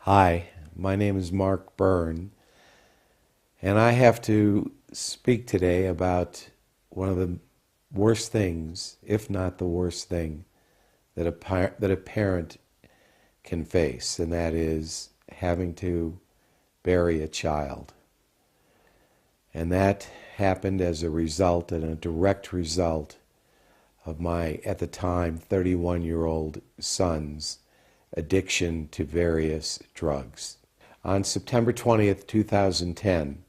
Hi, my name is Marc Bern, and I have to speak today about one of the worst things, if not the worst thing, that a parent can face, and that is having to bury a child. And that happened as a result and a direct result of my, at the time, 31-year-old son's addiction to various drugs. On September 20th, 2010,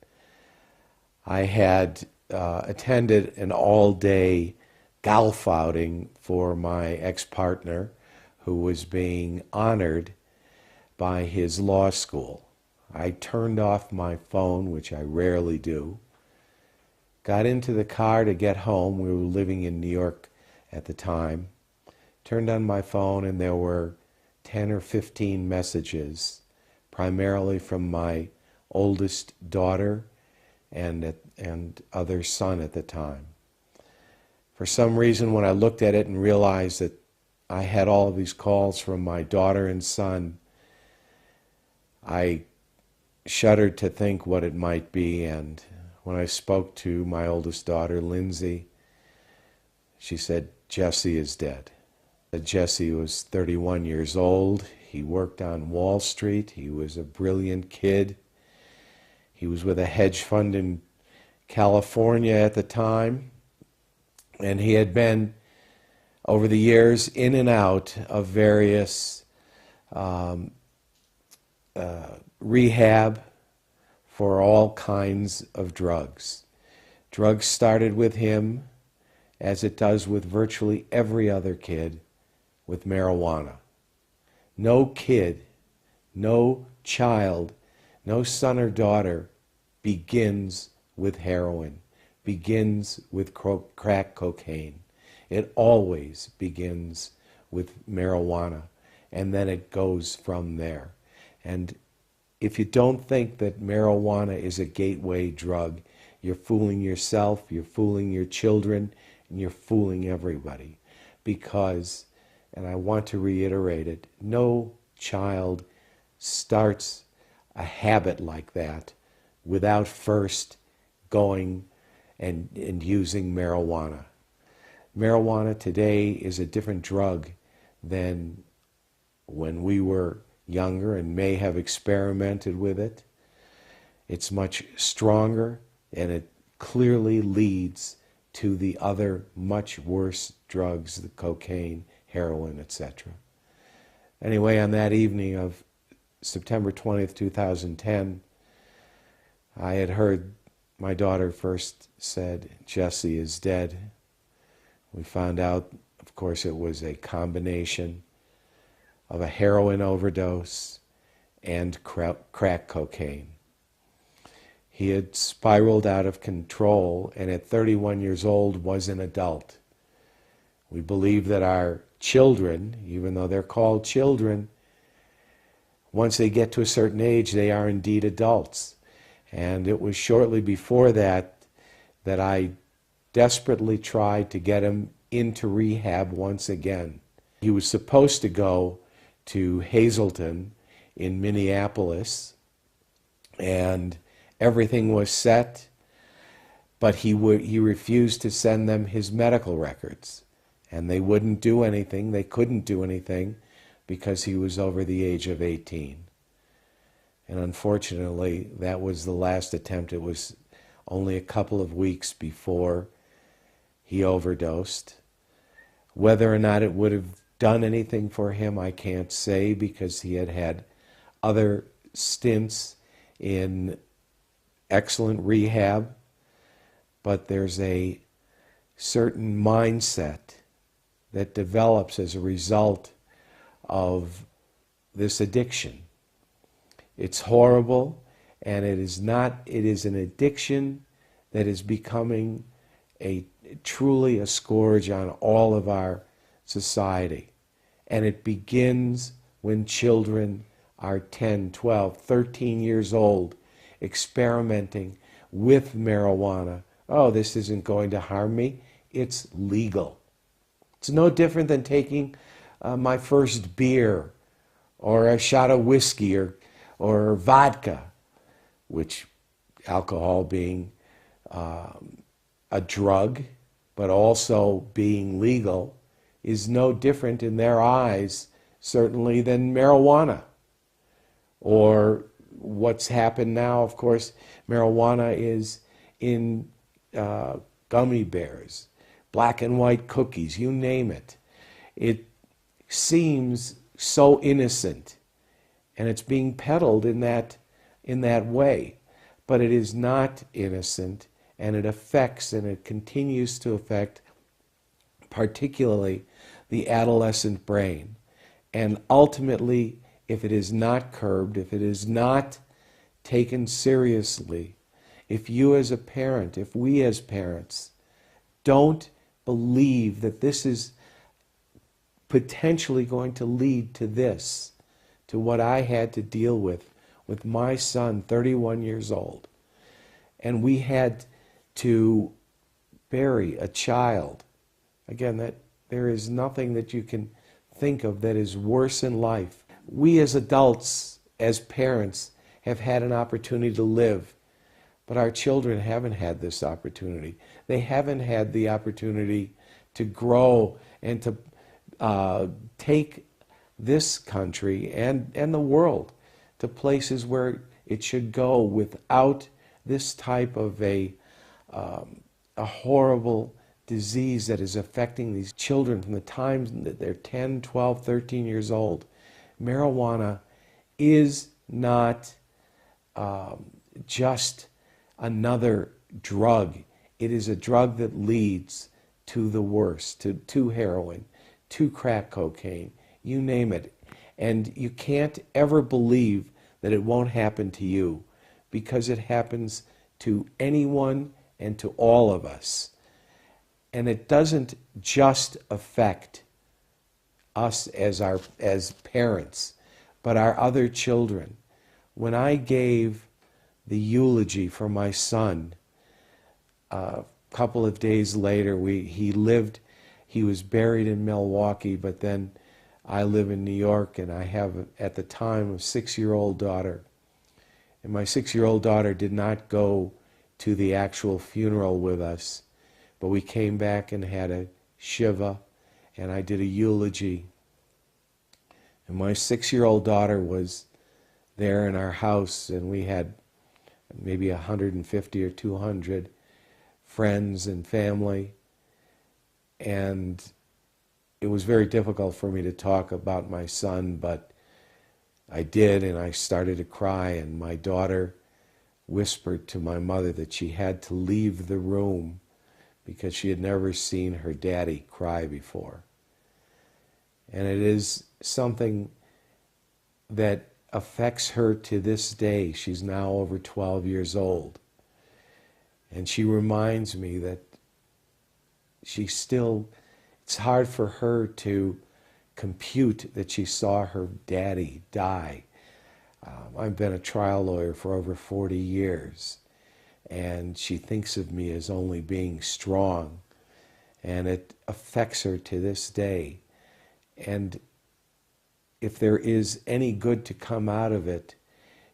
I had attended an all-day golf outing for my ex-partner who was being honored by his law school. I turned off my phone, which I rarely do, got into the car to get home. We were living in New York at the time. Turned on my phone and there were 10 or 15 messages, primarily from my oldest daughter and other son at the time. For some reason, when I looked at it and realized that I had all of these calls from my daughter and son, I shuddered to think what it might be. And when I spoke to my oldest daughter, Lindsay, she said, "Jesse is dead." Jesse was 31 years old. He worked on Wall Street. He was a brilliant kid. He was with a hedge fund in California at the time. And he had been, over the years, in and out of various rehab for all kinds of drugs. Drugs started with him, as it does with virtually every other kid, with marijuana. No kid, no child, no son or daughter begins with heroin, begins with crack cocaine. It always begins with marijuana, and then it goes from there. And if you don't think that marijuana is a gateway drug, you're fooling yourself, you're fooling your children, and you're fooling everybody. Because, and I want to reiterate it, no child starts a habit like that without first going and using marijuana. Marijuana today is a different drug than when we were younger and may have experimented with it. It's much stronger, and it clearly leads to the other much worse drugs, the cocaine, heroin, etc. Anyway, on that evening of September 20th, 2010, I had heard my daughter first said, "Jesse is dead." We found out, of course, it was a combination of a heroin overdose and crack cocaine. He had spiraled out of control, and at 31 years old was an adult. We believe that our children, even though they're called children, once they get to a certain age, they are indeed adults. And it was shortly before that that I desperately tried to get him into rehab once again. He was supposed to go to Hazleton in Minneapolis, and everything was set, but he refused to send them his medical records. And they wouldn't do anything, they couldn't do anything, because he was over the age of 18. And unfortunately, that was the last attempt. It was only a couple of weeks before he overdosed. Whether or not it would have done anything for him, I can't say, because he had had other stints in excellent rehab. But there's a certain mindset that develops as a result of this addiction. It's horrible, and it is an addiction that is becoming truly a scourge on all of our society. And it begins when children are 10, 12, 13 years old, experimenting with marijuana. Oh, this isn't going to harm me. It's legal. It's no different than taking my first beer or a shot of whiskey or vodka, which alcohol being a drug, but also being legal, is no different in their eyes, certainly, than marijuana. Or what's happened now, of course, marijuana is in gummy bears, black and white cookies, you name it. It seems so innocent, and it's being peddled in that way. But it is not innocent, and it affects and it continues to affect particularly the adolescent brain. And ultimately, if it is not curbed, if it is not taken seriously, if you as a parent, if we as parents don't believe that this is potentially going to lead to this, to what I had to deal with my son, 31 years old, and we had to bury a child. Again, that there is nothing that you can think of that is worse in life. We as adults, as parents, have had an opportunity to live, but our children haven't had this opportunity. They haven't had the opportunity to grow and to take this country and the world to places where it should go without this type of a horrible disease that is affecting these children from the time that they're 10, 12, 13 years old. Marijuana is not just another drug. It is a drug that leads to the worst, to heroin, to crack cocaine, you name it. And you can't ever believe that it won't happen to you, because it happens to anyone and to all of us. And it doesn't just affect us as parents, but our other children. When I gave the eulogy for my son, a couple of days later, he was buried in Milwaukee, but then I live in New York, and I have, at the time, a 6-year-old daughter. And my 6-year-old daughter did not go to the actual funeral with us, but we came back and had a shiva, and I did a eulogy. And my 6-year-old daughter was there in our house, and we had maybe 150 or 200 friends and family. And it was very difficult for me to talk about my son, but I did, and I started to cry, and my daughter whispered to my mother that she had to leave the room because she had never seen her daddy cry before. And it is something that affects her to this day. She's now over 12 years old. And she reminds me that it's hard for her to compute that she saw her daddy die. I've been a trial lawyer for over 40 years, and she thinks of me as only being strong, and it affects her to this day. And if there is any good to come out of it,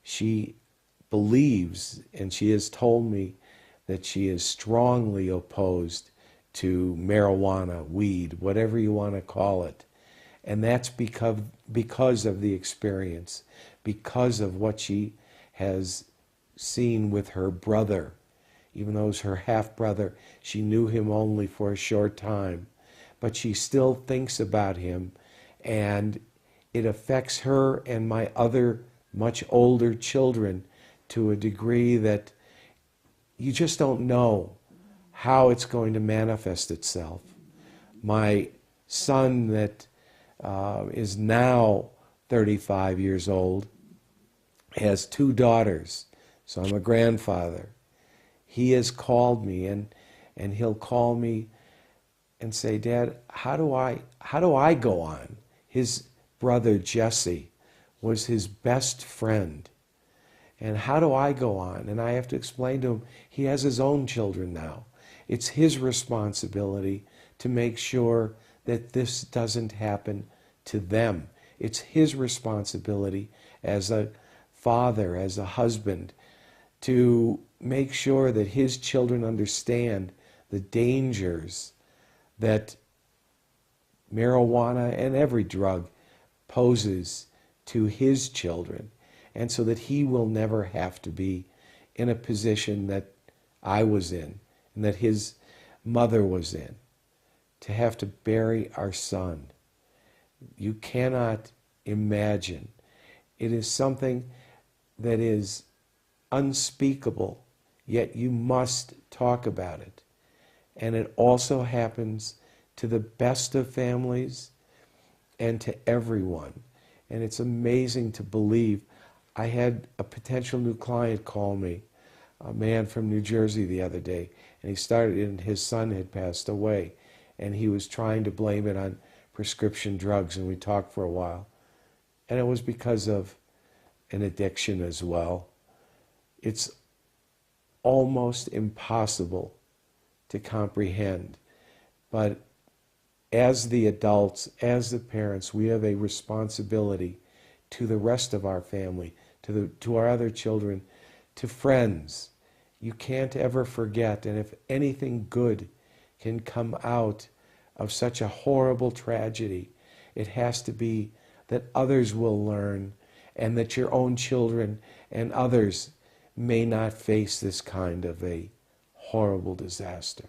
she believes, and she has told me that she is strongly opposed to marijuana, weed, whatever you want to call it. And that's because of the experience, because of what she has seen with her brother. Even though it was her half-brother, she knew him only for a short time. But she still thinks about him, and it affects her and my other much older children to a degree that you just don't know how it's going to manifest itself. My son that is now 35 years old has 2 daughters, so I'm a grandfather. He has called me, and he'll call me and say, "Dad, how do I go on?" His brother Jesse was his best friend. And how do I go on? And I have to explain to him, he has his own children now. It's his responsibility to make sure that this doesn't happen to them. It's his responsibility as a father, as a husband, to make sure that his children understand the dangers that marijuana and every drug poses to his children, and so that he will never have to be in a position that I was in and that his mother was in, to have to bury our son. You cannot imagine. It is something that is unspeakable, yet you must talk about it. And it also happens to the best of families and to everyone. And it's amazing to believe. I had a potential new client call me, a man from New Jersey, the other day, and his son had passed away, and he was trying to blame it on prescription drugs, and we talked for a while. And it was because of an addiction as well. It's almost impossible to comprehend, but as the adults, as the parents, we have a responsibility to the rest of our family, to our other children, to friends. You can't ever forget, and if anything good can come out of such a horrible tragedy, it has to be that others will learn, and that your own children and others may not face this kind of a horrible disaster.